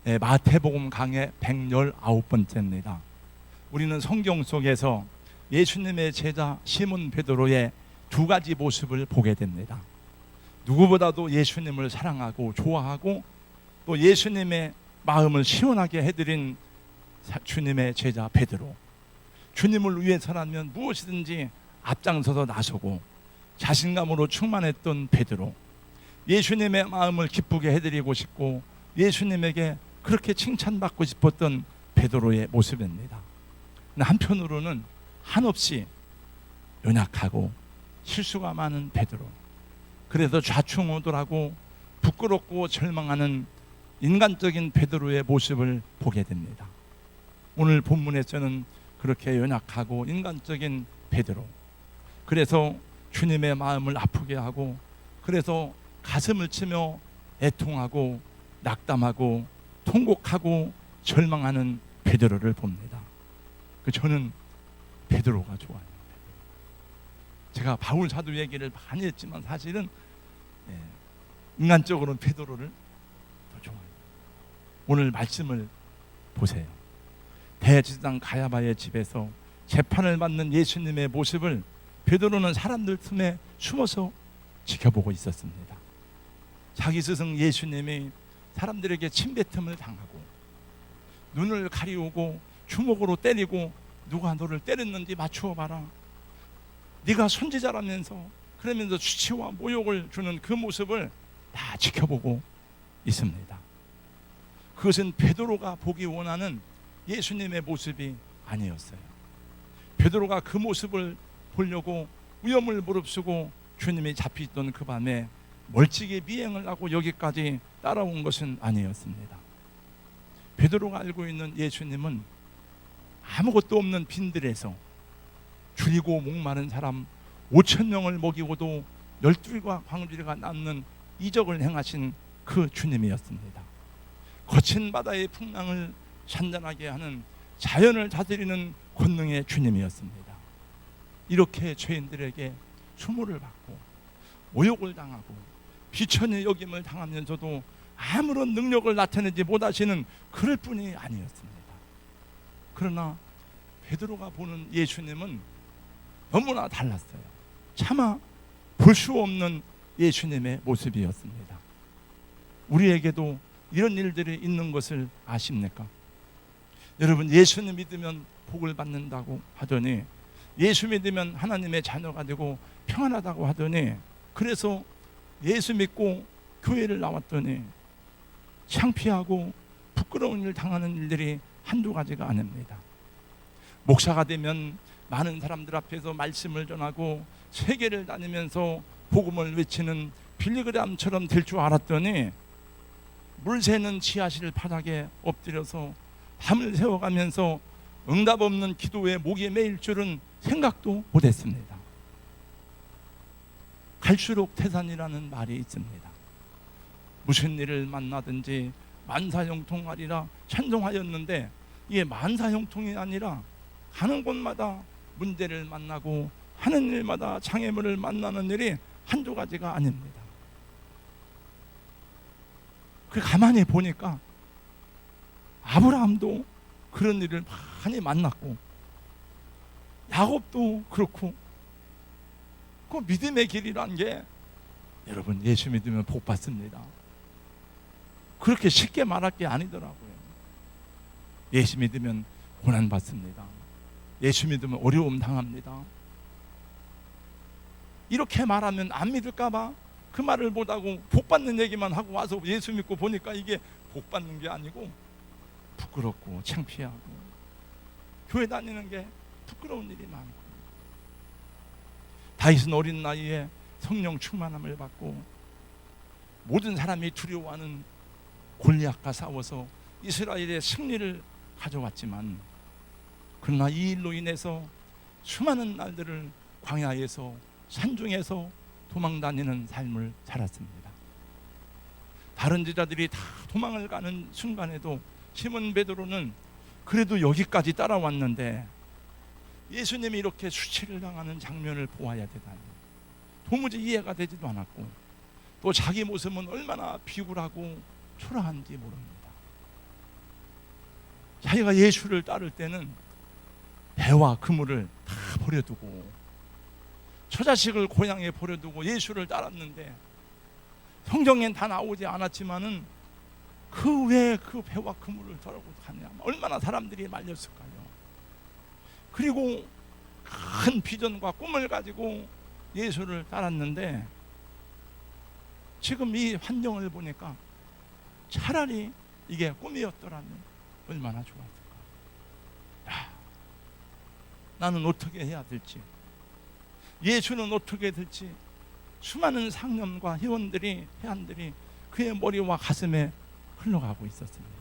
마태복음 강의 119번째입니다. 우리는 성경 속에서 예수님의 제자 시몬 베드로의 두 가지 모습을 보게 됩니다. 누구보다도 예수님을 사랑하고 좋아하고 또 예수님의 마음을 시원하게 해드린 주님의 제자 베드로, 주님을 위해서라면 무엇이든지 앞장서서 나서고 자신감으로 충만했던 베드로, 예수님의 마음을 기쁘게 해드리고 싶고 예수님에게 그렇게 칭찬받고 싶었던 베드로의 모습입니다. 한편으로는 한없이 연약하고 실수가 많은 베드로, 그래서 좌충우돌하고 부끄럽고 절망하는 인간적인 베드로의 모습을 보게 됩니다. 오늘 본문에서는 그렇게 연약하고 인간적인 베드로, 그래서 주님의 마음을 아프게 하고 그래서 가슴을 치며 애통하고 낙담하고 통곡하고 절망하는 베드로를 봅니다. 저는 베드로가 좋아요. 제가 바울 사도 얘기를 많이 했지만 사실은 인간적으로는 베드로를 더 좋아해요. 오늘 말씀을 보세요. 대제사장 가야바의 집에서 재판을 받는 예수님의 모습을 베드로는 사람들 틈에 숨어서 지켜보고 있었습니다. 자기 스승 예수님이 사람들에게 침뱉음을 당하고 눈을 가리우고 주먹으로 때리고 누가 너를 때렸는지 맞추어 봐라, 네가 선지자라면서 그러면서 수치와 모욕을 주는 그 모습을 다 지켜보고 있습니다. 그것은 베드로가 보기 원하는 예수님의 모습이 아니었어요. 베드로가 그 모습을 보려고 위험을 무릅쓰고 주님이 잡히던 그 밤에 멀찍이 미행을 하고 여기까지 따라온 것은 아니었습니다. 베드로가 알고 있는 예수님은 아무것도 없는 빈들에서 줄이고 목마른 사람 5,000명을 먹이고도 12과 광주리가 남는 이적을 행하신 그 주님이었습니다. 거친 바다의 풍랑을 잔잔하게 하는 자연을 다스리는 권능의 주님이었습니다. 이렇게 죄인들에게 수모를 받고 모욕을 당하고 비천의 여김을 당하면서도 아무런 능력을 나타내지 못하시는 그럴 뿐이 아니었습니다. 그러나 베드로가 보는 예수님은 너무나 달랐어요. 차마 볼 수 없는 예수님의 모습이었습니다. 우리에게도 이런 일들이 있는 것을 아십니까? 여러분, 예수님 믿으면 복을 받는다고 하더니, 예수 믿으면 하나님의 자녀가 되고 평안하다고 하더니, 그래서 예수 믿고 교회를 나왔더니 창피하고 부끄러운 일 당하는 일들이 한두 가지가 아닙니다. 목사가 되면 많은 사람들 앞에서 말씀을 전하고 세계를 다니면서 복음을 외치는 빌리그램처럼 될 줄 알았더니 물 새는 지하실 바닥에 엎드려서 밤을 새워가면서 응답 없는 기도에 목이 메일 줄은 생각도 못했습니다. 갈수록 태산이라는 말이 있습니다. 무슨 일을 만나든지 만사형통하리라 찬송하였는데, 이게 만사형통이 아니라 가는 곳마다 문제를 만나고 하는 일마다 장애물을 만나는 일이 한두 가지가 아닙니다. 그 가만히 보니까 아브라함도 그런 일을 많이 만났고 야곱도 그렇고, 그 믿음의 길이란 게 여러분, 예수 믿으면 복 받습니다. 그렇게 쉽게 말할 게 아니더라고요. 예수 믿으면 고난 받습니다. 예수 믿으면 어려움 당합니다. 이렇게 말하면 안 믿을까봐 그 말을 못하고 복 받는 얘기만 하고 와서 예수 믿고 보니까 이게 복 받는 게 아니고 부끄럽고 창피하고 교회 다니는 게 부끄러운 일이 많고, 다윗은 어린 나이에 성령 충만함을 받고 모든 사람이 두려워하는 골리앗과 싸워서 이스라엘의 승리를 가져왔지만, 그러나 이 일로 인해서 수많은 날들을 광야에서 산중에서 도망다니는 삶을 살았습니다. 다른 제자들이 다 도망을 가는 순간에도 시몬 베드로는 그래도 여기까지 따라왔는데 예수님이 이렇게 수치를 당하는 장면을 보아야 되다니 도무지 이해가 되지도 않았고, 또 자기 모습은 얼마나 비굴하고 초라한지 모릅니다. 자기가 예수를 따를 때는 배와 그물을 다 버려두고 처자식을 고향에 버려두고 예수를 따랐는데, 성경엔 다 나오지 않았지만은 그 왜 그 배와 그물을 들고 가냐, 얼마나 사람들이 말렸을까요? 그리고 큰 비전과 꿈을 가지고 예수를 따랐는데, 지금 이 환경을 보니까 차라리 이게 꿈이었더라면 얼마나 좋았을까. 야, 나는 어떻게 해야 될지, 예수는 어떻게 될지 수많은 상념과 회원들이, 회원들이 그의 머리와 가슴에 흘러가고 있었습니다.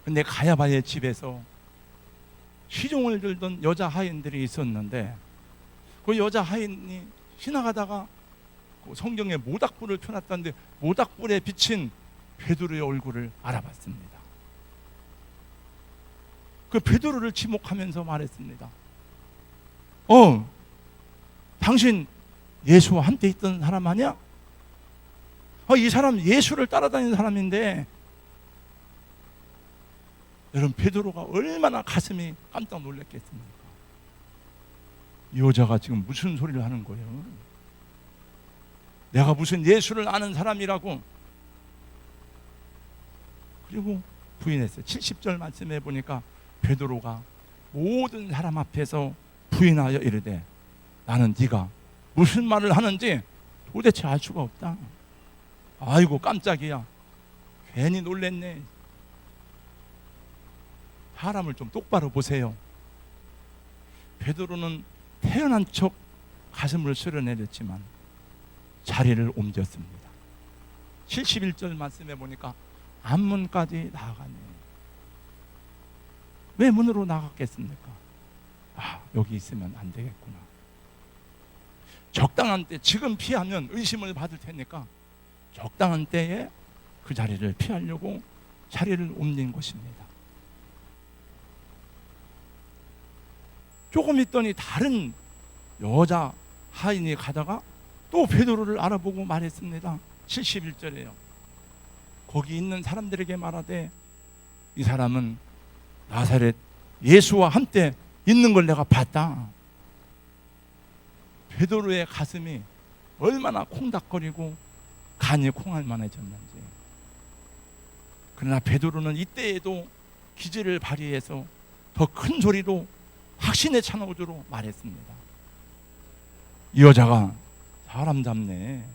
근데 가야바의 집에서 시종을 들던 여자 하인들이 있었는데, 그 여자 하인이 지나가다가 그 성경에 모닥불을 펴놨다는데 모닥불에 비친 베드로의 얼굴을 알아봤습니다. 그 베드로를 지목하면서 말했습니다. 당신 예수와 함께 있던 사람 아니야? 이 사람 예수를 따라다니는 사람인데. 여러분, 베드로가 얼마나 가슴이 깜짝 놀랐겠습니까? 이 여자가 지금 무슨 소리를 하는 거예요? 내가 무슨 예수를 아는 사람이라고. 그리고 부인했어요. 70절 말씀해 보니까 베드로가 모든 사람 앞에서 부인하여 이르되, 나는 네가 무슨 말을 하는지 도대체 알 수가 없다. 아이고 깜짝이야, 괜히 놀랬네. 사람을 좀 똑바로 보세요. 베드로는 태어난 척 가슴을 쓸어내렸지만 자리를 옮겼습니다. 71절 말씀해 보니까 앞문까지 나아가네. 왜 문으로 나갔겠습니까? 여기 있으면 안 되겠구나. 적당한 때, 지금 피하면 의심을 받을 테니까 적당한 때에 그 자리를 피하려고 자리를 옮긴 것입니다. 조금 있더니 다른 여자 하인이 가다가 또 베드로를 알아보고 말했습니다. 71절에요. 거기 있는 사람들에게 말하되, 이 사람은 나사렛 예수와 함께 있는 걸 내가 봤다. 베드로의 가슴이 얼마나 콩닥거리고 간이 콩알만해졌는지. 그러나 베드로는 이때에도 기질을 발휘해서 더 큰 소리로 확신에 찬 어조로 말했습니다. 이 여자가 사람 잡네.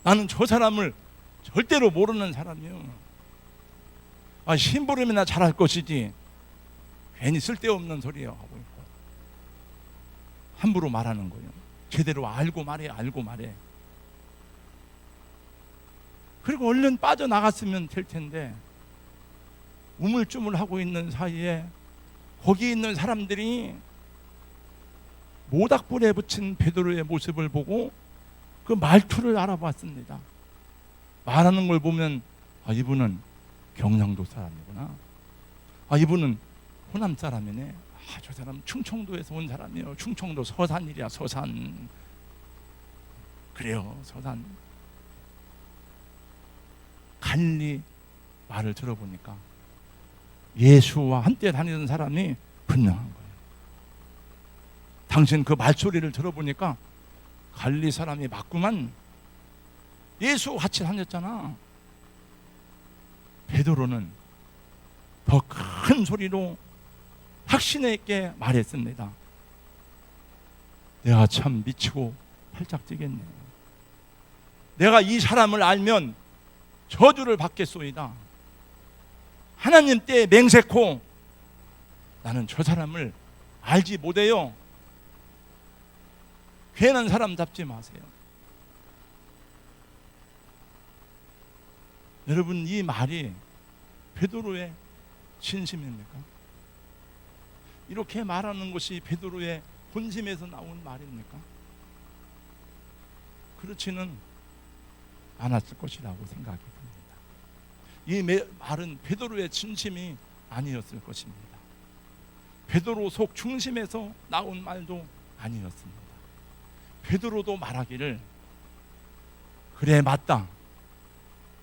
나는 저 사람을 절대로 모르는 사람이요. 심부름이나 잘할 것이지 괜히 쓸데없는 소리예요 하고 있고, 함부로 말하는 거예요. 제대로 알고 말해, 알고 말해. 그리고 얼른 빠져나갔으면 될 텐데, 우물쭈물하고 있는 사이에 거기 있는 사람들이 모닥불에 붙인 베드로의 모습을 보고 그 말투를 알아봤습니다. 말하는 걸 보면 이분은 경상도 사람이구나. 이분은 호남 사람이네. 저 사람 충청도에서 온 사람이에요. 충청도 서산이랴, 서산. 그래요, 서산. 갈리 말을 들어보니까 예수와 함께 다니던 사람이 분명한 거예요. 당신 그 말소리를 들어보니까 갈리 사람이 맞구만. 예수 같이 다녔잖아. 베드로는 더 큰 소리로 확신에 있게 말했습니다. 내가 참 미치고 팔짝 뛰겠네. 내가 이 사람을 알면 저주를 받겠소이다. 하나님 때에 맹세코 나는 저 사람을 알지 못해요. 괜한 사람 잡지 마세요. 여러분, 이 말이 베드로의 진심입니까? 이렇게 말하는 것이 베드로의 본심에서 나온 말입니까? 그렇지는 않았을 것이라고 생각이 듭니다. 이 말은 베드로의 진심이 아니었을 것입니다. 베드로 속 중심에서 나온 말도 아니었습니다. 베드로도 말하기를, 그래 맞다,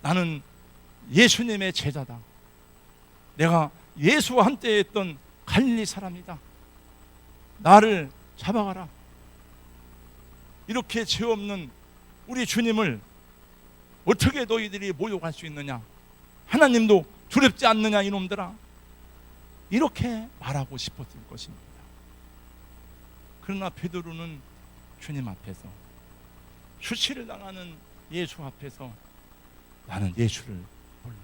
나는 예수님의 제자다, 내가 예수와 함께 했던 갈릴리 사람이다. 나를 잡아가라. 이렇게 죄 없는 우리 주님을 어떻게 너희들이 모욕할 수 있느냐? 하나님도 두렵지 않느냐 이놈들아. 이렇게 말하고 싶었을 것입니다. 그러나 베드로는 주님 앞에서, 수치를 당하는 예수 앞에서 나는 예수를 몰라.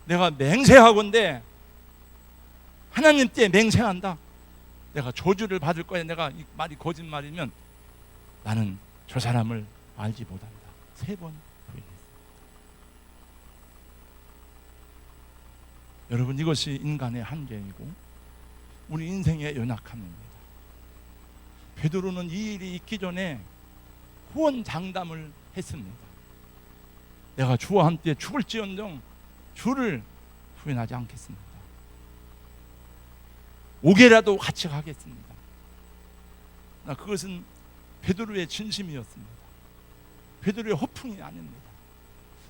내가 맹세하건대 하나님 때 맹세한다. 내가 저주를 받을 거야. 내가 이 말이 거짓말이면 나는 저 사람을 알지 못한다. 3번 부인했습니다. 여러분, 이것이 인간의 한계이고 우리 인생의 연약함입니다. 베드로는 이 일이 있기 전에 후원장담을 했습니다. 내가 주와 함께 죽을지언정 주를 부인하지 않겠습니다. 옥에라도 같이 가겠습니다. 그것은 베드로의 진심이었습니다. 베드로의 허풍이 아닙니다.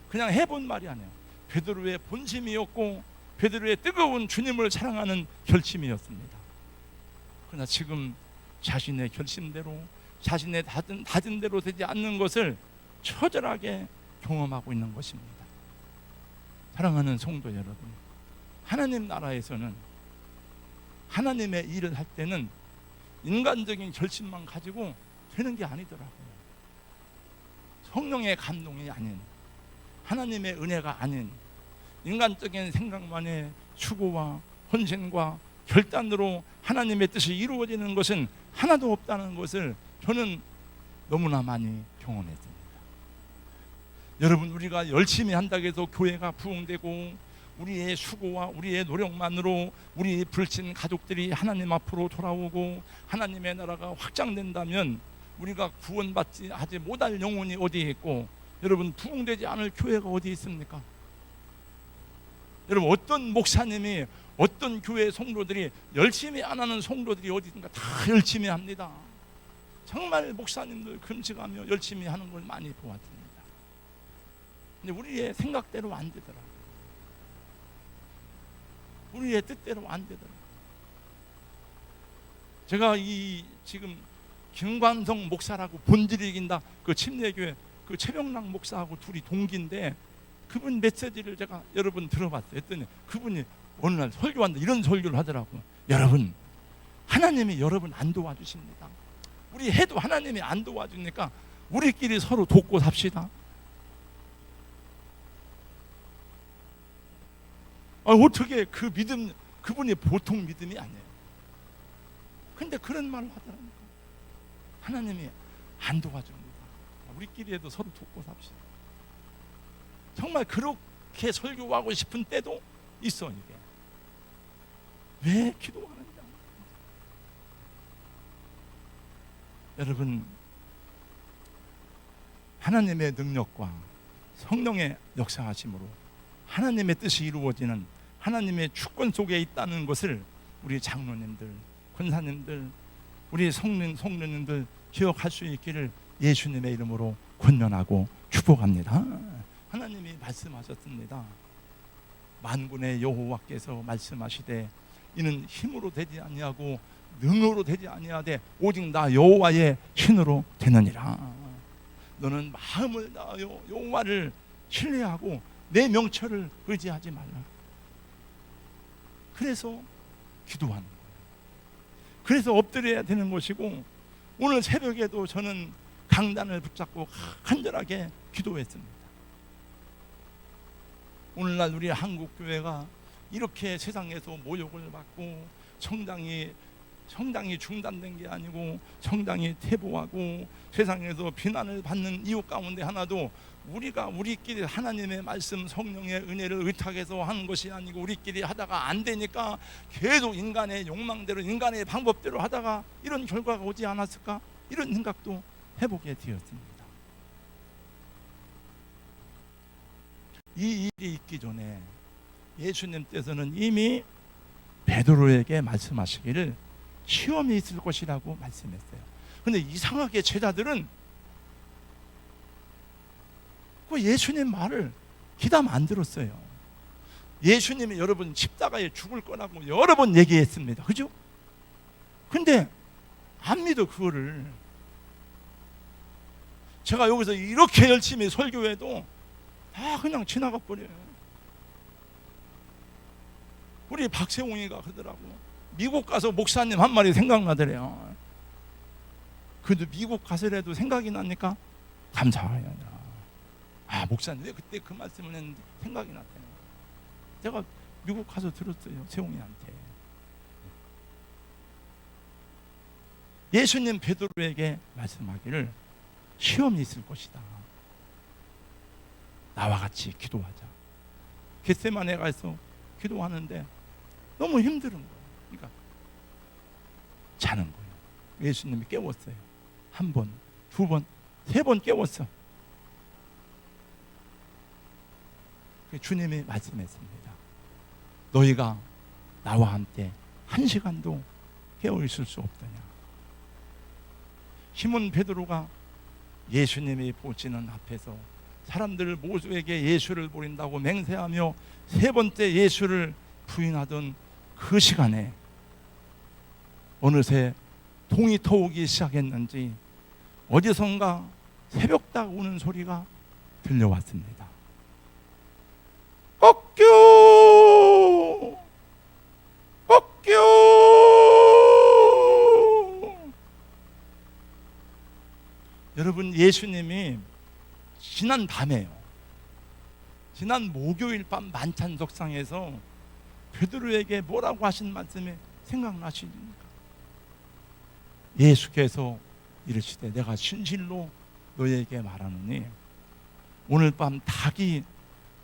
그냥 해본 말이 아니에요. 베드로의 본심이었고 베드로의 뜨거운 주님을 사랑하는 결심이었습니다. 그러나 지금 자신의 결심대로, 자신의 다진 대로 되지 않는 것을 처절하게 경험하고 있는 것입니다. 사랑하는 성도 여러분, 하나님 나라에서는 하나님의 일을 할 때는 인간적인 결심만 가지고 되는 게 아니더라고요. 성령의 감동이 아닌, 하나님의 은혜가 아닌 인간적인 생각만의 추구와 헌신과 결단으로 하나님의 뜻이 이루어지는 것은 하나도 없다는 것을 저는 너무나 많이 경험했습니다. 여러분, 우리가 열심히 한다고 해서 교회가 부흥되고 우리의 수고와 우리의 노력만으로 우리 불신 가족들이 하나님 앞으로 돌아오고 하나님의 나라가 확장된다면 우리가 구원받지 하지 못할 영혼이 어디에 있고, 여러분, 부흥되지 않을 교회가 어디 있습니까? 여러분, 어떤 목사님이, 어떤 교회 성도들이 열심히 안 하는 성도들이 어디 있습니까? 다 열심히 합니다. 정말 목사님들 금식하며 열심히 하는 걸 많이 보았습니다. 근데 우리의 생각대로 안 되더라. 우리의 뜻대로 안 되더라. 제가 이 지금 김관성 목사라고 본질이 이긴다 그 침례교회 그 최병락 목사하고 둘이 동기인데, 그분 메시지를 제가 여러분 들어봤어요. 했더니 그분이 어느 날 설교한다 이런 설교를 하더라고요. 여러분, 하나님이 여러분 안 도와주십니다. 우리 해도 하나님이 안 도와주니까 우리끼리 서로 돕고 삽시다. 어떻게 그 믿음, 그분이 보통 믿음이 아니에요. 근데 그런 말을 하더라니까. 하나님이 안 도와줍니다. 우리끼리 해도 서로 돕고 삽시다. 정말 그렇게 설교하고 싶은 때도 있어. 이게 왜 기도하는지. 여러분, 하나님의 능력과 성령의 역사하심으로 하나님의 뜻이 이루어지는 하나님의 주권 속에 있다는 것을 우리 장로님들, 권사님들, 우리 성령님들 기억할 수 있기를 예수님의 이름으로 권면하고 축복합니다. 하나님이 말씀하셨습니다. 만군의 여호와께서 말씀하시되 이는 힘으로 되지 아니하고 능으로 되지 아니하되 오직 나 여호와의 신으로 되느니라. 너는 마음을 다하여 여호와를 신뢰하고 내 명철을 의지하지 말라. 그래서 기도하는 거예요. 그래서 엎드려야 되는 것이고, 오늘 새벽에도 저는 강단을 붙잡고 간절하게 기도했습니다. 오늘날 우리 한국교회가 이렇게 세상에서 모욕을 받고 성당이 중단된 게 아니고 성당이 퇴보하고 세상에서 비난을 받는 이유 가운데 하나도 우리가 우리끼리 하나님의 말씀, 성령의 은혜를 의탁해서 하는 것이 아니고 우리끼리 하다가 안 되니까 계속 인간의 욕망대로, 인간의 방법대로 하다가 이런 결과가 오지 않았을까? 이런 생각도 해보게 되었습니다. 이 일이 있기 전에 예수님께서는 이미 베드로에게 말씀하시기를 시험이 있을 것이라고 말씀했어요. 그런데 이상하게 제자들은 그 예수님 말을 귀담아 안 들었어요. 예수님이 여러분 십자가에 죽을 거라고 여러 번 얘기했습니다. 그죠? 근데 안 믿어 그거를. 제가 여기서 이렇게 열심히 설교해도 다 그냥 지나가 버려요. 우리 박세웅이가 그러더라고. 미국 가서 목사님 한 말이 생각나더래요. 그래도 미국 가서라도 생각이 나니까 감사해요. 아, 목사님 왜 그때 그 말씀을 했는데 생각이 났대요. 제가 미국 가서 들었어요, 세웅이한테. 예수님 베드로에게 말씀하기를 시험이 있을 것이다. 나와 같이 기도하자. 겟세마네 가서 기도하는데 너무 힘든 거예요. 그러니까 자는 거예요. 예수님이 깨웠어요. 한 번, 두 번, 세 번 깨웠어. 주님이 말씀했습니다. 너희가 나와 함께 한 시간도 깨어 있을 수 없더냐. 시몬 베드로가 예수님이 보시는 앞에서 사람들 모두에게 예수를 버린다고 맹세하며 세 번째 예수를 부인하던 그 시간에 어느새 동이 터오기 시작했는지 어디선가 새벽닭 우는 소리가 들려왔습니다. 꺾여! 꺾여! 여러분, 예수님이 지난 밤에요, 지난 목요일 밤 만찬석상에서 베드로에게 뭐라고 하신 말씀이 생각나십니까? 예수께서 이르시되 내가 진실로 너에게 말하노니 오늘 밤 닭이,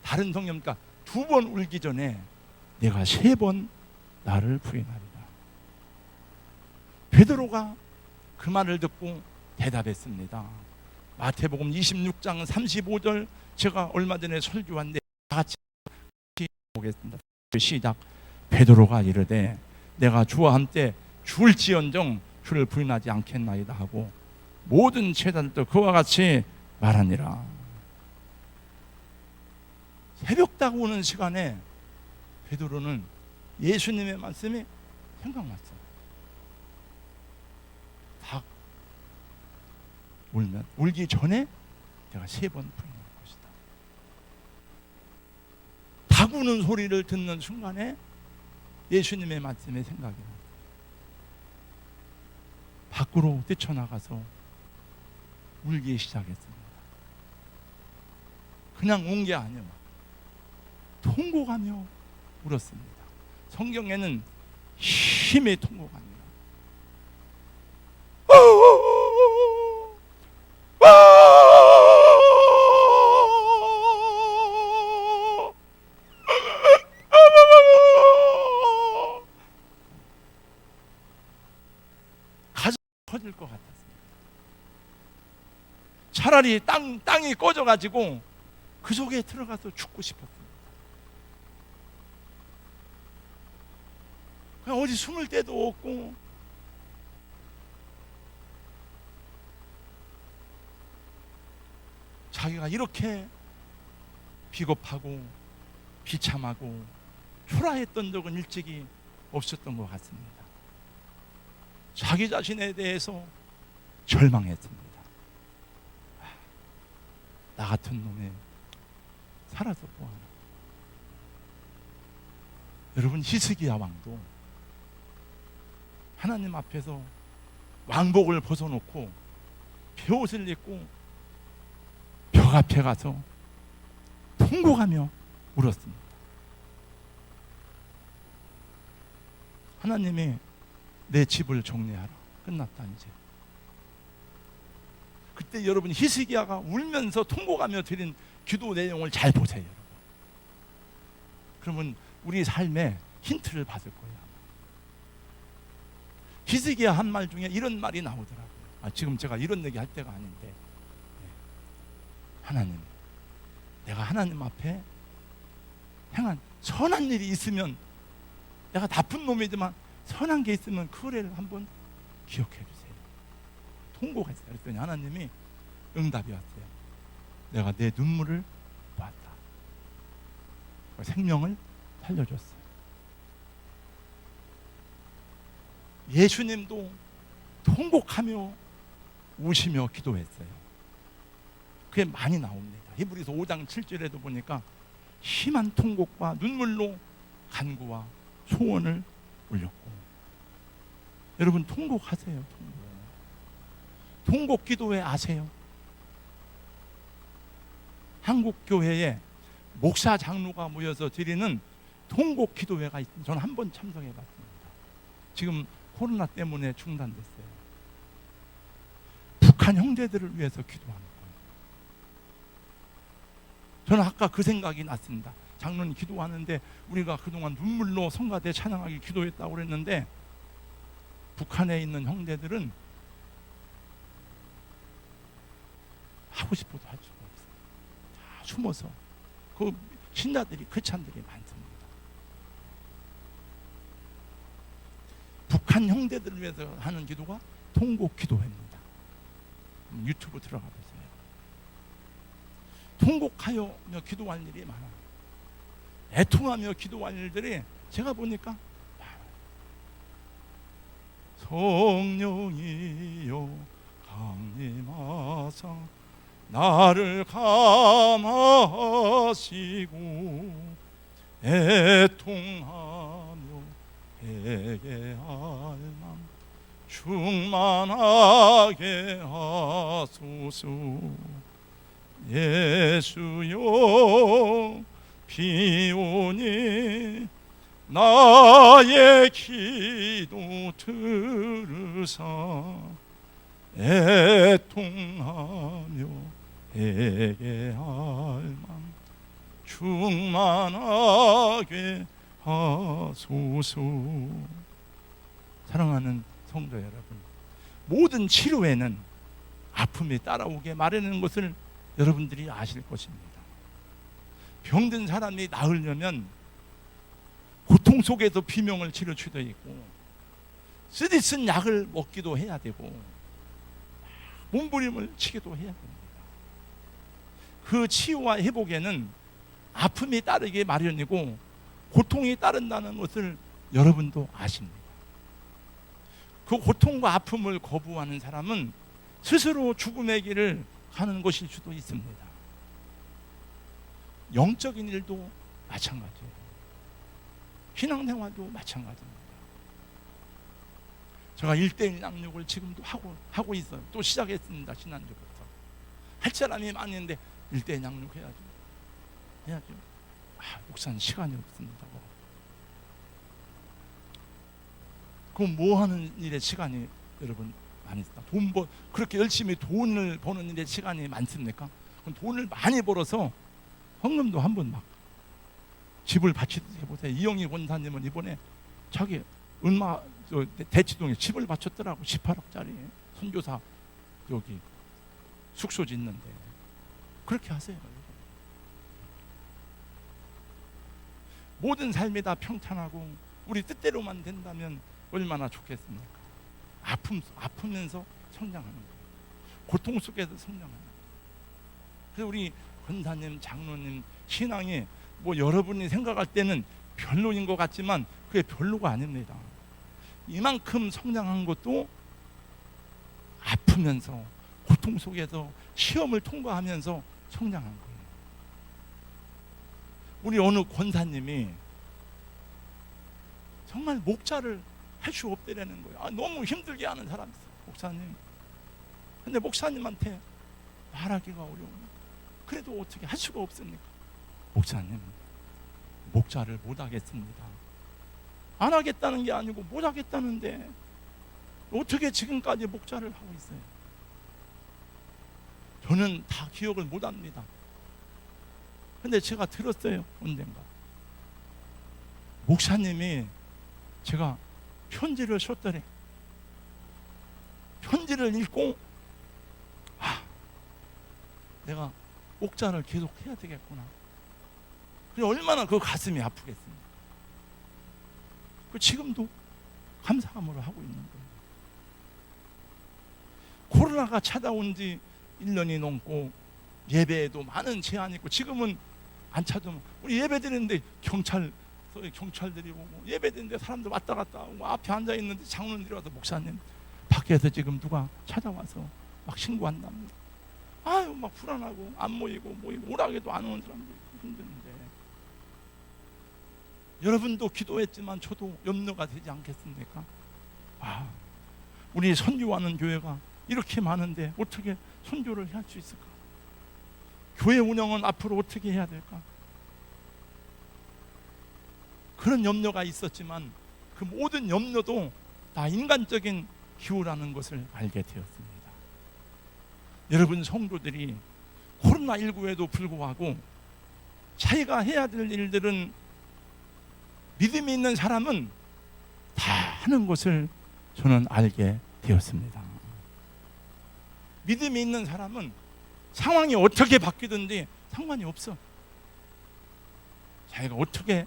다른 성경이니까 두 번 울기 전에 내가 세 번 나를 부인하리라. 베드로가 그 말을 듣고 대답했습니다. 마태복음 26장 35절 제가 얼마 전에 설교한데 다 같이 보겠습니다. 시작. 베드로가 이르되 내가 주와 함께 죽을지언정 주를 부인하지 않겠나이다 하고 모든 제자들도 그와 같이 말하니라. 새벽닭 오는 시간에 베드로는 예수님의 말씀이 생각났어요. 닭 울면 울기 전에 내가 세 번 부인할 것이다. 닭 우는 소리를 듣는 순간에 예수님의 말씀이 생각이 났어요. 밖으로 뛰쳐나가서 울기 시작했습니다. 그냥 운 게 아니에요. 통곡하며 울었습니다. 성경에는 힘의 통곡합니다. 가슴이 터질 것 같았습니다. 차라리 땅이 꺼져가지고 그 속에 들어가서 죽고 싶었습니다. 그냥 어디 숨을 데도 없고 자기가 이렇게 비겁하고 비참하고 초라했던 적은 일찍이 없었던 것 같습니다. 자기 자신에 대해서 절망했습니다. 나 같은 놈이 살아서 뭐하나. 여러분, 히스기야 왕도 하나님 앞에서 왕복을 벗어놓고 벼옷을 입고 벽 앞에 가서 통곡하며 울었습니다. 하나님이 내 집을 정리하라. 끝났다 이제. 그때 여러분 히스기야가 울면서 통곡하며 드린 기도 내용을 잘 보세요. 여러분. 그러면 우리 삶에 힌트를 받을 거예요. 히스기야 한 말 중에 이런 말이 나오더라고요. 지금 제가 이런 얘기 할 때가 아닌데, 하나님, 내가 하나님 앞에 행한 선한 일이 있으면, 내가 나쁜 놈이지만 선한 게 있으면 그거를 한번 기억해 주세요. 통곡했어요. 그랬더니 하나님이 응답이 왔어요. 내가 내 눈물을 보았다. 생명을 살려줬어요. 예수님도 통곡하며 우시며 기도했어요. 그게 많이 나옵니다. 히브리서 5장 7절에도 보니까 심한 통곡과 눈물로 간구와 소원을 올렸고. 여러분 통곡하세요. 통곡 기도회 아세요? 한국 교회에 목사 장로가 모여서 드리는 통곡 기도회가 있습니다. 저는 한 번 참석해 봤습니다. 지금 코로나 때문에 중단됐어요. 북한 형제들을 위해서 기도하는 거예요. 저는 아까 그 생각이 났습니다. 장로님 기도하는데 우리가 그동안 눈물로 성가대 찬양하기 기도했다고 그랬는데 북한에 있는 형제들은 하고 싶어도 할 수가 없어요. 다 숨어서 그 신자들이 크찬들이 많습니다. 북한 형제들을 위해서 하는 기도가 통곡 기도회입니다. 유튜브 들어가 보세요. 통곡하여 기도할 일이 많아요. 애통하며 기도할 일들이 제가 보니까 성령이여 강림하사 나를 감하시고 애통하며 회개할 맘 충만하게 하소서. 예수여 비오니 나의 기도 들으사 애통하며 회개할 맘 충만하게 하소서. 사랑하는 성도 여러분, 모든 치료에는 아픔이 따라오게 마련하는 것을 여러분들이 아실 것입니다. 병든 사람이 나으려면 고통 속에서 비명을 치를 수도 있고 쓰디쓴 약을 먹기도 해야 되고 몸부림을 치기도 해야 됩니다. 그 치유와 회복에는 아픔이 따르게 마련이고 고통이 따른다는 것을 여러분도 아십니다. 그 고통과 아픔을 거부하는 사람은 스스로 죽음의 길을 가는 것일 수도 있습니다. 영적인 일도 마찬가지예요. 신앙생활도 마찬가지입니다. 제가 1:1 낭육을 지금도 하고 있어요. 또 시작했습니다. 지난주부터. 할 사람이 많은데 1:1 낭육 해야죠. 목사님 시간이 없습니다. 그럼 뭐 하는 일에 시간이 여러분 많이 있다. 그렇게 열심히 돈을 버는 일에 시간이 많습니까? 그럼 돈을 많이 벌어서 헌금도 한번 막 집을 바치듯이 해보세요. 이영희 권사님은 이번에 자기 대치동에 집을 바쳤더라고. 18억짜리 선교사 여기 숙소 짓는데. 그렇게 하세요. 모든 삶이 다 평탄하고 우리 뜻대로만 된다면 얼마나 좋겠습니까? 아프면서 성장하는 거예요. 고통 속에서 성장하는 거예요. 그래서 우리 권사님, 장로님 신앙이 뭐 여러분이 생각할 때는 별로인 것 같지만 그게 별로가 아닙니다. 이만큼 성장한 것도 아프면서 고통 속에서 시험을 통과하면서 성장한 거예요. 우리 어느 권사님이 정말 목자를 할 수 없다라는 거예요. 너무 힘들게 하는 사람이 있어요. 목사님. 근데 목사님한테 말하기가 어려워요. 그래도 어떻게 할 수가 없습니까? 목사님, 목자를 못 하겠습니다. 안 하겠다는 게 아니고 못 하겠다는데 어떻게 지금까지 목자를 하고 있어요? 저는 다 기억을 못 합니다. 근데 제가 들었어요. 언젠가 목사님이 제가 편지를 썼더래. 편지를 읽고 내가 목자를 계속 해야 되겠구나. 그래 얼마나 그 가슴이 아프겠습니까? 지금도 감사함으로 하고 있는 거예요. 코로나가 찾아온 지 1년이 넘고 예배에도 많은 제한이 있고 지금은 안 찾으면 우리 예배 드리는데 경찰 또 경찰들이 오고 예배드는데 사람들 왔다 갔다 하고 앞에 앉아 있는데 장로님들이 와서 목사님 밖에서 지금 누가 찾아와서 막 신고한답니다. 아유 막 불안하고 안 모이고 오락에도 안 오는 사람들이 힘드는데 여러분도 기도했지만 저도 염려가 되지 않겠습니까? 아, 우리 선교하는 교회가 이렇게 많은데 어떻게 선교를 할 수 있을까? 교회 운영은 앞으로 어떻게 해야 될까? 그런 염려가 있었지만 그 모든 염려도 다 인간적인 기호라는 것을 알게 되었습니다. 여러분 성도들이 코로나19에도 불구하고 자기가 해야 될 일들은 믿음이 있는 사람은 다 하는 것을 저는 알게 되었습니다. 믿음이 있는 사람은 상황이 어떻게 바뀌든지 상관이 없어. 자기가 어떻게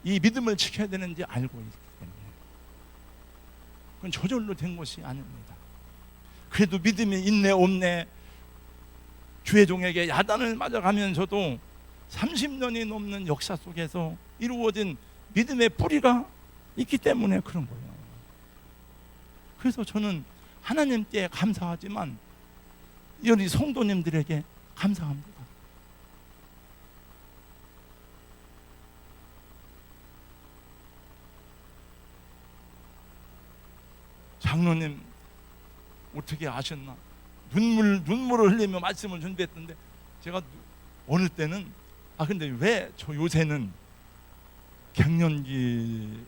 이 믿음을 지켜야 되는지 알고 있기 때문에 그건 저절로 된 것이 아닙니다. 그래도 믿음이 있네 없네 주회종에게 야단을 맞아가면서도 30년이 넘는 역사 속에서 이루어진 믿음의 뿌리가 있기 때문에 그런 거예요. 그래서 저는 하나님께 감사하지만 우리 성도님들에게 감사합니다. 장로님 어떻게 아셨나? 눈물을 흘리며 말씀을 준비했던데 제가 어느 때는 근데 왜 저 요새는 갱년기가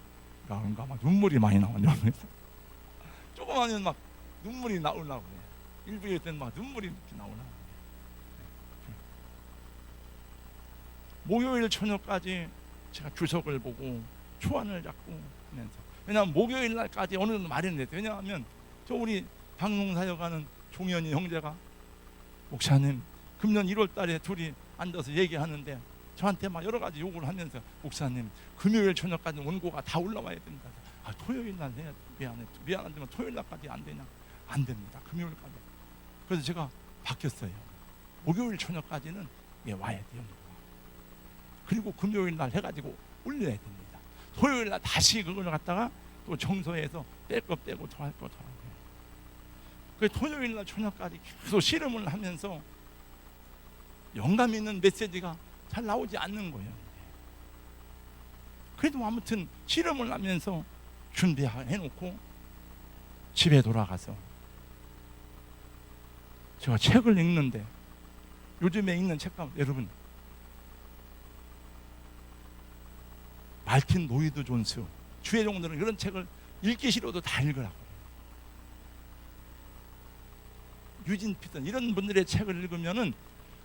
그런가 막 눈물이 많이 나오냐. 조금만하면 막 눈물이 나오려고 해요. 일부일 때는 막 눈물이 이렇게 나오려고 해요. 목요일 저녁까지 제가 주석을 보고 초안을 잡고 하면서 왜냐하면 목요일 날까지 어느 정도 마련됐어요. 왜냐하면 저 우리 방송사역 가는 종현이 형제가 목사님 금년 1월 달에 둘이 앉아서 얘기하는데 저한테 막 여러 가지 요구를 하면서 목사님 금요일 저녁까지 원고가 다 올라와야 됩니다. 토요일 날 해야 미안하지만 토요일 날까지 안 되냐? 안 됩니다. 금요일까지. 그래서 제가 바뀌었어요. 목요일 저녁까지는 와야 돼요. 그리고 금요일 날 해가지고 올려야 됩니다. 토요일 날 다시 그걸 갖다가 또 정서해서 뺄 거 빼고 더 할 거 더 하고. 그래서 토요일 날 저녁까지 계속 씨름을 하면서 영감 있는 메시지가 잘 나오지 않는 거예요. 그래도 아무튼 씨름을 하면서 준비해놓고 집에 돌아가서 제가 책을 읽는데 요즘에 읽는 책 가운데 여러분 말틴 노이드 존스 주회종들은 이런 책을 읽기 싫어도 다 읽으라고 유진 피턴 이런 분들의 책을 읽으면은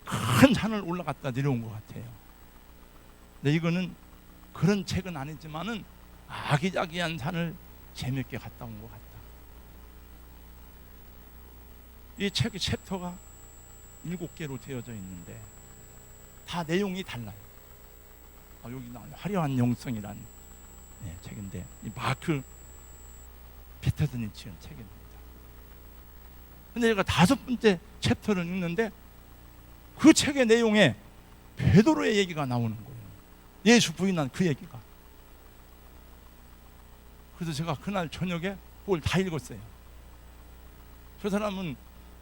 큰 산을 올라갔다 내려온 것 같아요. 근데 이거는 그런 책은 아니지만은 아기자기한 산을 재밌게 갔다 온 것 같다. 이 책의 챕터가 7개로 되어져 있는데 다 내용이 달라요. 여기 나온 화려한 영성이라는 책인데 이 마크 피터슨이 지은 책입니다. 근데 제가 5번째 챕터를 읽는데 그 책의 내용에 베드로의 얘기가 나오는 거예요. 예수 부인한 그 얘기가. 그래서 제가 그날 저녁에 그걸 다 읽었어요. 저 사람은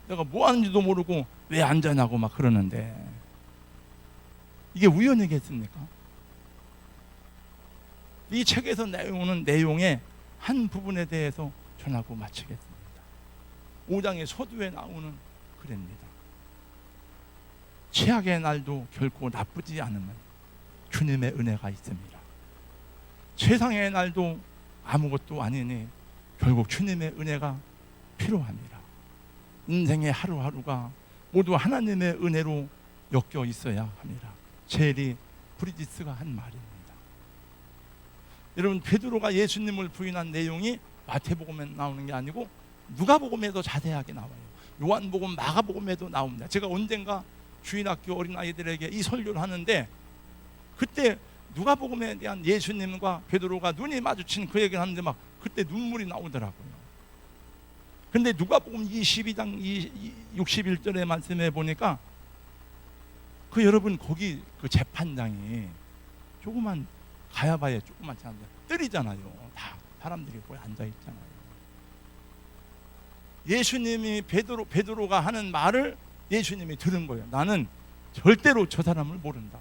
내가 뭐 하는지도 모르고 왜 앉아냐고 막 그러는데 이게 우연이겠습니까? 이 책에서 나오는 내용의 한 부분에 대해서 전하고 마치겠습니다. 5장의 서두에 나오는 글입니다. 최악의 날도 결코 나쁘지 않으면 주님의 은혜가 있습니다. 세상의 날도 아무것도 아니니 결국 주님의 은혜가 필요합니다. 인생의 하루하루가 모두 하나님의 은혜로 엮여 있어야 합니다. 제리 브리지스가 한 말입니다. 여러분 베드로가 예수님을 부인한 내용이 마태복음에 나오는 게 아니고 누가복음에도 자세하게 나와요. 요한복음, 마가복음에도 나옵니다. 제가 언젠가 주일학교 어린아이들에게 이 설교를 하는데 그때 누가복음에 대한 예수님과 베드로가 눈이 마주친 그 얘기를 하는데 막 그때 눈물이 나오더라고요. 근데 누가복음 22장 61절의 말씀에 보니까 그 여러분 거기 그 재판장이 조그만 가야바에 조그맣지 않은데 뜰이잖아요. 다 사람들이 거기 앉아 있잖아요. 예수님이 베드로가 하는 말을 예수님이 들은 거예요. 나는 절대로 저 사람을 모른다.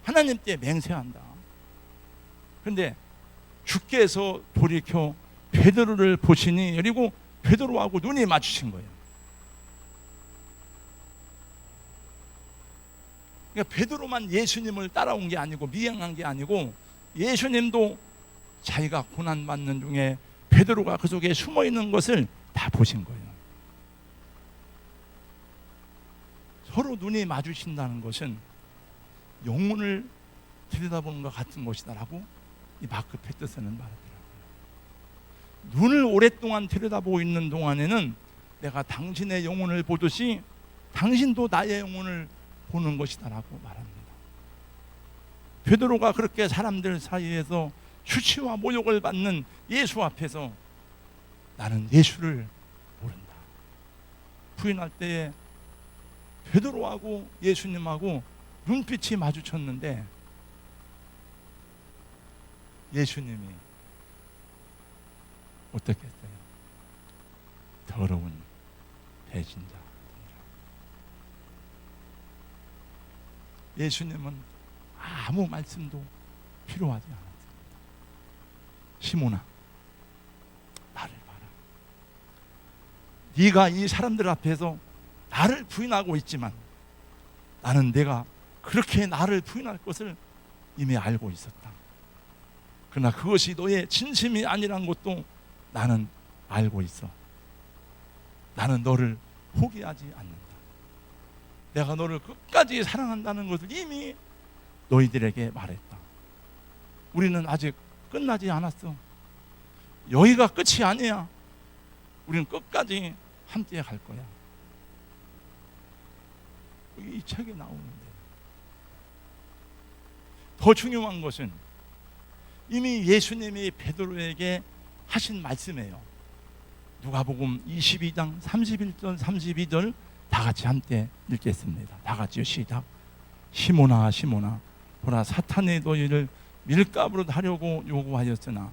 하나님 때 맹세한다. 그런데 주께서 돌이켜 베드로를 보시니, 그리고 베드로하고 눈이 마주친 거예요. 그러니까 베드로만 예수님을 따라온 게 아니고 미행한 게 아니고, 예수님도 자기가 고난받는 중에 베드로가 그 속에 숨어 있는 것을 다 보신 거예요. 서로 눈이 마주친다는 것은 영혼을 들여다보는 것 같은 것이다라고 이 마크 페터슨은 말하더라고요. 눈을 오랫동안 들여다보고 있는 동안에는 내가 당신의 영혼을 보듯이 당신도 나의 영혼을 보는 것이다라고 말합니다. 베드로가 그렇게 사람들 사이에서 수치와 모욕을 받는 예수 앞에서 나는 예수를 모른다. 부인할 때에 베드로하고 예수님하고 눈빛이 마주쳤는데 예수님이 어떻게 했어요? 더러운 배신자. 예수님은 아무 말씀도 필요하지 않았습니다. 시몬아, 나를 봐라. 네가 이 사람들 앞에서 나를 부인하고 있지만 나는 내가 그렇게 나를 부인할 것을 이미 알고 있었다. 그러나 그것이 너의 진심이 아니란 것도 나는 알고 있어. 나는 너를 포기하지 않는다. 내가 너를 끝까지 사랑한다는 것을 이미 너희들에게 말했다. 우리는 아직 끝나지 않았어. 여기가 끝이 아니야. 우리는 끝까지 함께 갈 거야. 이 책에 나오는데, 더 중요한 것은 이미 예수님이 베드로에게 하신 말씀이에요. 누가복음 22장 31절 32절 다 같이 함께 읽겠습니다. 다 같이요. 시작. 시몬아 시몬아, 보라 사탄이 너희를 밀가부로 하려고 요구하였으나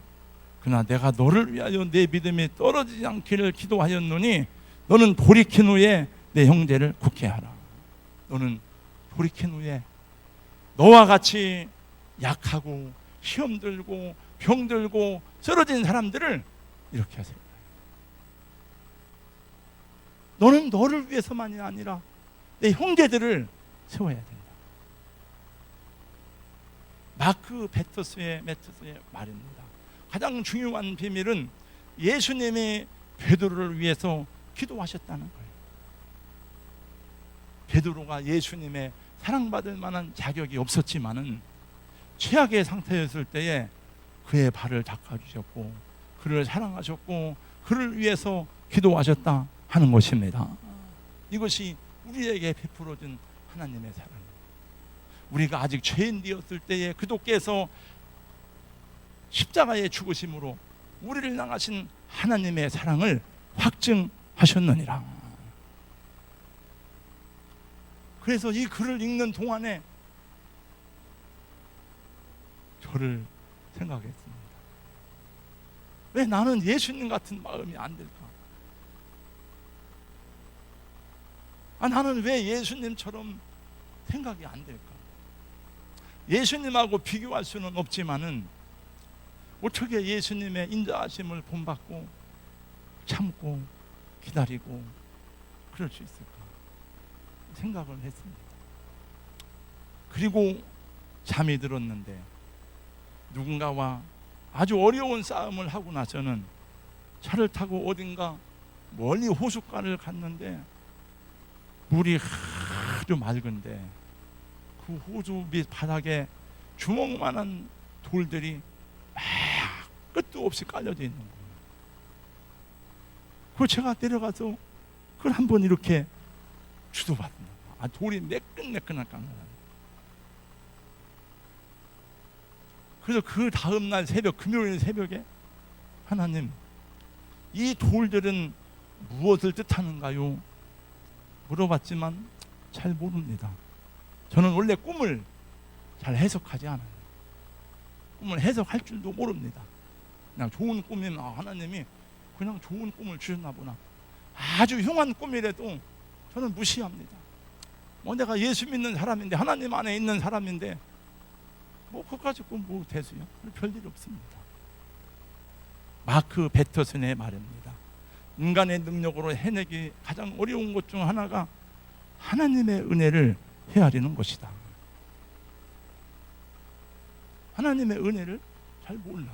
그러나 내가 너를 위하여 내 믿음이 떨어지지 않기를 기도하였노니 너는 돌이킨 후에 내 형제를 국회하라. 너는 돌이킨 후에 너와 같이 약하고 시험 들고 병 들고 쓰러진 사람들을 이렇게 하세요. 너는 너를 위해서만이 아니라 내 형제들을 세워야 된다. 마크 페터스의 말입니다. 가장 중요한 비밀은 예수님이 베드로를 위해서 기도하셨다는 거예요. 베드로가 예수님의 사랑받을 만한 자격이 없었지만은 최악의 상태였을 때에 그의 발을 닦아주셨고 그를 사랑하셨고 그를 위해서 기도하셨다 하는 것입니다. 이것이 우리에게 베풀어진 하나님의 사랑입니다. 우리가 아직 죄인 되었을 때에 그도께서 십자가의 죽으심으로 우리를 향하신 하나님의 사랑을 확증하셨느니라. 그래서 이 글을 읽는 동안에 저를 생각했습니다. 왜 나는 예수님 같은 마음이 안 될까? 나는 왜 예수님처럼 생각이 안 될까? 예수님하고 비교할 수는 없지만은 어떻게 예수님의 인자하심을 본받고 참고 기다리고 그럴 수 있을까 생각을 했습니다. 그리고 잠이 들었는데 누군가와 아주 어려운 싸움을 하고 나서는 차를 타고 어딘가 멀리 호숫가를 갔는데 물이 아주 맑은데 그 호수 밑 바닥에 주먹만한 돌들이 끝도 없이 깔려져 있는 거예요. 그걸 제가 내려가서 그걸 한번 이렇게 주도받는 거예요. 돌이 매끈매끈한 깡나요. 그래서 그 다음날 새벽, 금요일 새벽에 하나님, 이 돌들은 무엇을 뜻하는가요? 물어봤지만 잘 모릅니다. 저는 원래 꿈을 잘 해석하지 않아요. 꿈을 해석할 줄도 모릅니다. 그냥 좋은 꿈이면 하나님이 그냥 좋은 꿈을 주셨나 보나. 아주 흉한 꿈이라도 저는 무시합니다. 뭐 내가 예수 믿는 사람인데, 하나님 안에 있는 사람인데 뭐 그거 가지고 뭐 대수요? 별일 없습니다. 마크 배터슨의 말입니다. 인간의 능력으로 해내기 가장 어려운 것 중 하나가 하나님의 은혜를 헤아리는 것이다. 하나님의 은혜를 잘 몰라.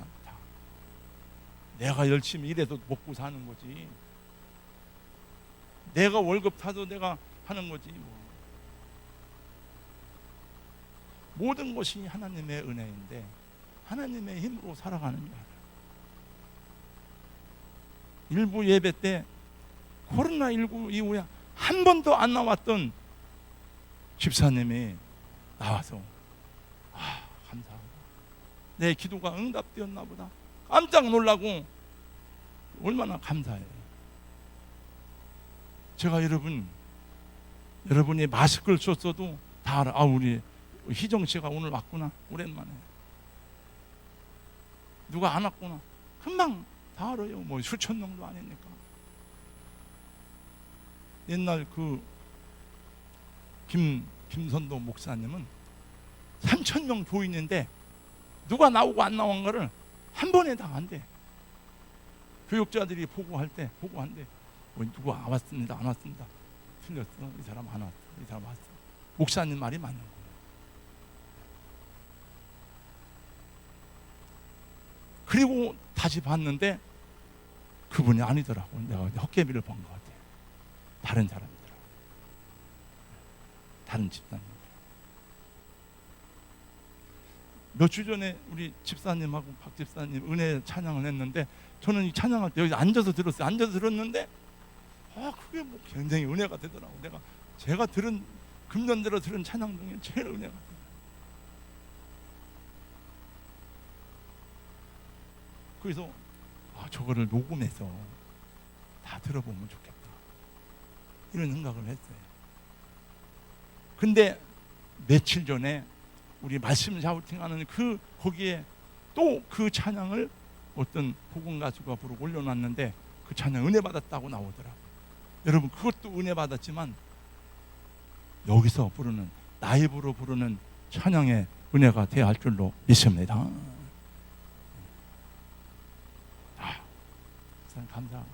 내가 열심히 일해도 먹고 사는 거지. 내가 월급 타도 내가 하는 거지. 모든 것이 하나님의 은혜인데 하나님의 힘으로 살아가는 줄 알아요. 일부 예배 때 코로나19 이후에 한 번도 안 나왔던 집사님이 나와서 감사하다. 내 기도가 응답되었나 보다. 깜짝 놀라고 얼마나 감사해요. 제가 여러분이 마스크를 썼어도 다 알아. 우리 희정 씨가 오늘 왔구나. 오랜만에. 누가 안 왔구나. 금방 다 알아요. 뭐 수천 명도 아니니까. 옛날 그 김선도 목사님은 3,000명 교인인데 누가 나오고 안 나온 거를 한 번에 다 한대. 교육자들이 보고한대. 누구 안 왔습니다. 안 왔습니다. 틀렸어. 이 사람 안 왔어. 이 사람 왔어. 목사님 말이 맞는 거예요. 그리고 다시 봤는데 그분이 아니더라고. 내가 헛개비를 본 것 같아요. 다른 사람이더라고. 다른 집사님. 몇 주 전에 우리 집사님하고 박 집사님 은혜 찬양을 했는데 저는 이 찬양할 때 여기 앉아서 들었어요. 앉아서 들었는데 그게 뭐 굉장히 은혜가 되더라고. 제가 금년 들어 들은 찬양 중에 제일 은혜가 돼요. 그래서 저거를 녹음해서 다 들어보면 좋겠다 이런 생각을 했어요. 근데 며칠 전에 우리 말씀 샤우팅하는 거기에 또 그 찬양을 어떤 복음 가수가 부르고 올려놨는데 그 찬양 은혜 받았다고 나오더라고요. 여러분 그것도 은혜 받았지만 여기서 부르는 라이브로 부르는 찬양의 은혜가 돼야 할 줄로 믿습니다. 감사합니다.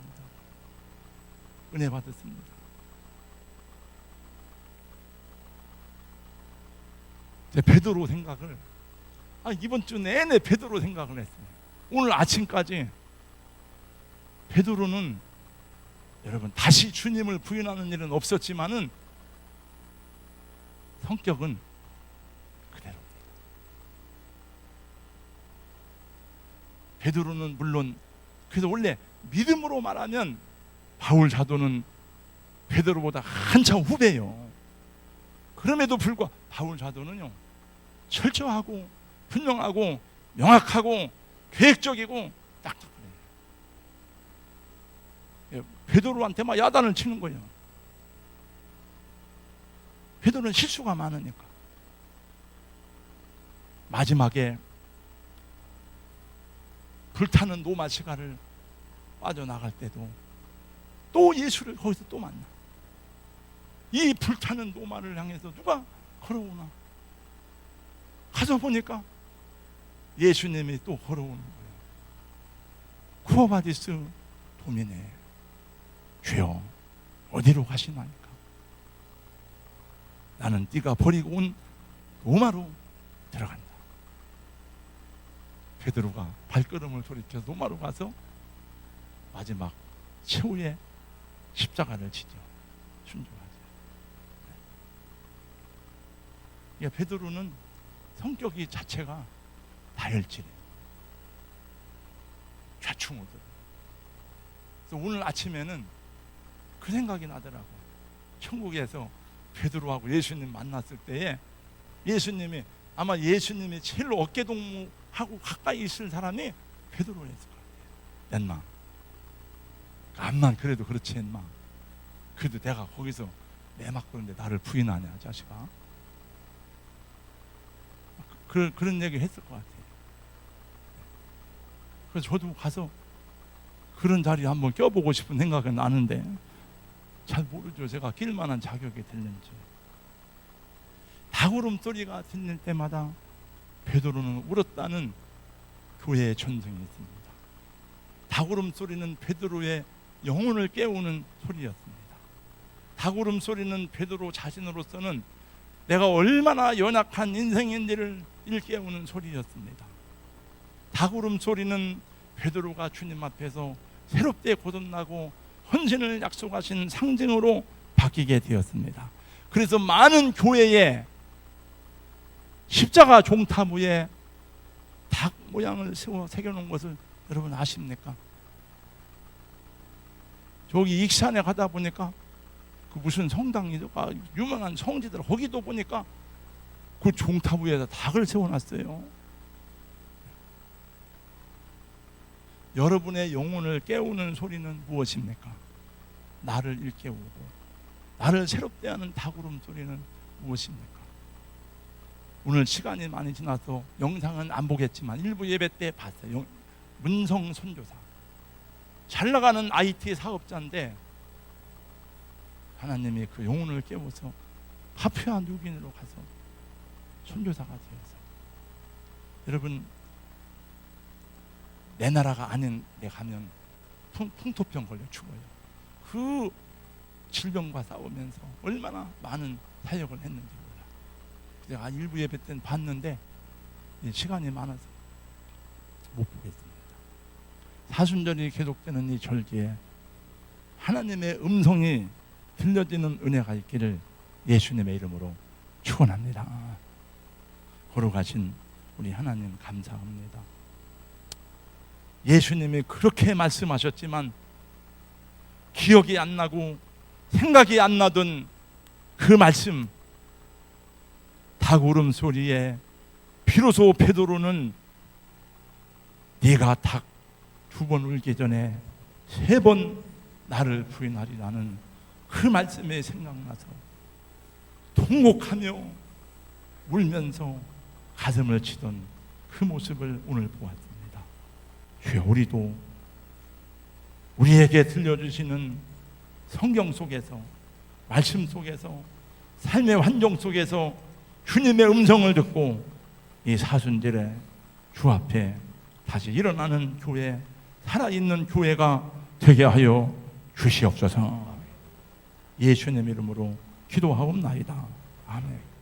은혜 받았습니다. 제 베드로 생각을 이번 주 내내 베드로 생각을 했어요. 오늘 아침까지 베드로는 여러분 다시 주님을 부인하는 일은 없었지만은 성격은 그대로입니다. 베드로는 물론 그래서 원래 믿음으로 말하면 바울 사도는 베드로보다 한참 후배예요. 그럼에도 불구하고 바울 사도는요 철저하고 분명하고 명확하고 계획적이고 딱딱해요. 베드로한테 막 야단을 치는 거예요. 베드로는 실수가 많으니까. 마지막에 불타는 노마 시가를 빠져나갈 때도 또 예수를 거기서 또 만나. 이 불타는 노마를 향해서 누가 걸어오나. 가서 보니까 예수님이 또 걸어오는 거예요. 쿠어바디스 도미네, 주여 어디로 가시나니까. 나는 네가 버리고 온 노마로 들어간다. 베드로가 발걸음을 돌이켜 노마로 가서 마지막 최후의 십자가를 지죠. 순종하죠. 베드로는 성격이 자체가 다혈질이에요. 좌충우돌. 그래서 오늘 아침에는 그 생각이 나더라고. 천국에서 베드로하고 예수님 만났을 때에 예수님이 아마 예수님이 제일 어깨동무하고 가까이 있을 사람이 베드로였을 것 같아요. 엠마, 암만 그래도 그렇지 엠마. 그래도 내가 거기서 내 맞고는데 나를 부인하냐 자식아. 그런 얘기 했을 것 같아요. 그래서 저도 가서 그런 자리에 한번 껴보고 싶은 생각은 나는데 잘 모르죠. 제가 낄 만한 자격이 됐는지. 닭울음 소리가 들릴 때마다 베드로는 울었다는 교회의 전승이 있습니다. 닭울음 소리는 베드로의 영혼을 깨우는 소리였습니다. 닭울음 소리는 베드로 자신으로서는 내가 얼마나 연약한 인생인지를 일깨우는 소리였습니다. 닭울음 소리는 베드로가 주님 앞에서 새롭게 거듭나고 헌신을 약속하신 상징으로 바뀌게 되었습니다. 그래서 많은 교회에 십자가 종탑 위에 닭 모양을 세워 새겨놓은 것을 여러분 아십니까? 저기 익산에 가다 보니까 그 무슨 성당이죠? 유명한 성지들 거기도 보니까 그 종탑 위에다 닭을 세워놨어요. 여러분의 영혼을 깨우는 소리는 무엇입니까? 나를 일깨우고 나를 새롭게 하는 닭울음 소리는 무엇입니까? 오늘 시간이 많이 지나서 영상은 안 보겠지만 일부 예배 때 봤어요. 문성 선교사, 잘 나가는 IT 사업자인데 하나님이 그 영혼을 깨워서 파푸아 뉴기니로 가서 선교사가 되어서, 여러분 내 나라가 아닌 데 가면 풍토병 걸려 죽어요. 그 질병과 싸우면서 얼마나 많은 사역을 했는지 몰라. 제가 일부 예배 때는 봤는데 시간이 많아서 못 보겠습니다. 사순절이 계속되는 이 절기에 하나님의 음성이 들려지는 은혜가 있기를 예수님의 이름으로 축원합니다. 걸어가신 우리 하나님 감사합니다. 예수님이 그렇게 말씀하셨지만 기억이 안 나고 생각이 안 나던 그 말씀, 닭 울음소리에 비로소 베드로는 네가 닭 2번 울기 전에 3번 나를 부인하리라는 그 말씀에 생각나서 통곡하며 울면서 가슴을 치던 그 모습을 오늘 보았습니다. 주여, 우리도 우리에게 들려주시는 성경 속에서, 말씀 속에서, 삶의 환경 속에서 주님의 음성을 듣고 이 사순절에 주 앞에 다시 일어나는 교회, 살아있는 교회가 되게 하여 주시옵소서. 예수님 이름으로 기도하옵나이다. 아멘.